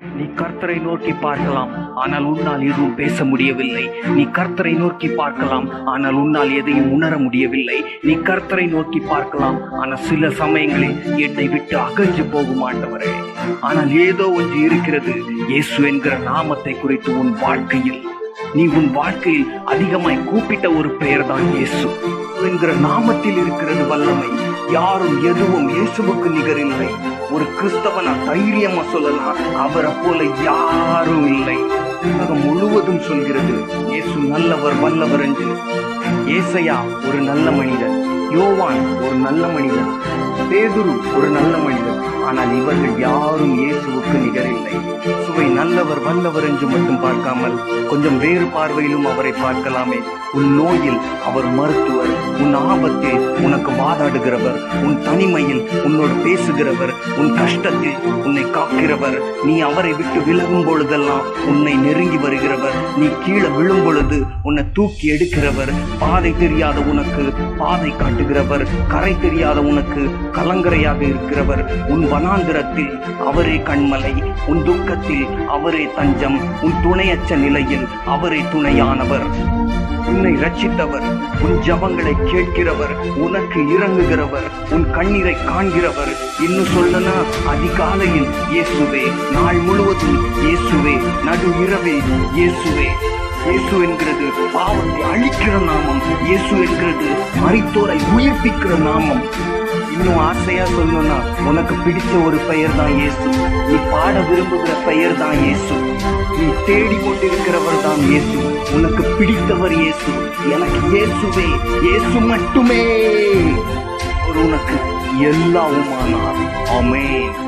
நீ கர்த்தரை நோக்கி பார்க்கலாம், ஆனால் உன்னால் எதுவும் பேச முடியவில்லை. நீ கர்த்தரை நோக்கி பார்க்கலாம், ஆனால் உன்னால் எதையும் உணர முடியவில்லை. நீ கர்த்தரை நோக்கி பார்க்கலாம், ஆனால் சில சமயங்களில் என்னை விட்டு அகன்று போகும் ஆண்டவரே. ஆனால் ஏதோ ஒன்று இருக்கிறது. இயேசு என்கிற நாமத்தை குறித்து உன் வாழ்க்கையில் அதிகமாய் கூப்பிட்ட ஒரு பெயர் தான் இயேசு என்கிற நாமத்தில் இருக்கிறது வல்லமை. யாரும் எதுவும் இயேசுவுக்கு நிகரில்லை. ஒரு கிறிஸ்தவனா தைரியமா சொல்லலாம், அவரை போல யாரும் இல்லை. உலகம் முழுவதும் சொல்கிறது இயேசு நல்லவர் வல்லவர் என்று. ஏசையா ஒரு நல்ல மனிதன், யோவான் ஒரு நல்ல மனிதன், பேதுரு ஒரு நல்ல மனிதன். ஆனால் இவர்கள் யாரும் இயேசுவுக்கு நிகரில்லை. இயேசுவை நல்லவர் வல்லவர் என்று மட்டும் பார்க்காமல் கொஞ்சம் வேறு பார்வையிலும் அவரை பார்க்கலாமே. உன் நோயில் அவர் மருத்துவர், உன் ஆபத்தில் உனக்கு வாதாடுகிறவர், உன் தனிமையில் உன்னோடு பேசுகிறவர், உன் கஷ்டத்தில் உன்னை காக்கிறவர். நீ அவரை விட்டு விலகும் பொழுதெல்லாம் உன்னை நெருங்கி வருகிறவர். நீ கீழே விழும் பொழுது உன்னை தூக்கி எடுக்கிறவர். பாதை தெரியாத உனக்கு பாதை காட்டுகிறவர், கரை தெரியாத உனக்கு கலங்கரையாக இருக்கிறவர். உன் வனாந்திரத்தில் அவரே கண்மலை, உன் துக்கத்தில் அவரே தஞ்சம், உன் துணையற்ற நிலையில் அவரே துணையானவர். உன்னை ரட்சித்தவர், உன் ஜபங்களை கேட்கிறவர், உனக்கு இறங்குகிறவர், உன் கண்ணீரை காண்கிறவர். இன்னும் சொல்லனா, அதிகாலையில் இயேசுவே, நாள் முழுவதும் இயேசுவே, நடு இரவே இயேசுவே. இயேசு என்கிறது பாவத்தை அழிக்கிற நாமம். இயேசு என்கிறது மரித்தோரை உயிர்ப்பிக்கிற நாமம். இன்னும் ஆசையா சொல்லணும்னா, உனக்கு பிடிச்ச ஒரு பெயர் தான் இயேசு. நீ பாட விரும்புகிற பெயர் தான் இயேசு. நீ தேடிக்கொண்டிருக்கிறவர் தான் இயேசு. உனக்கு பிடித்தவர் இயேசு. எனக்கு இயேசுவே, இயேசு மட்டுமே உனக்கு எல்லாவுமானார். ஆமென்.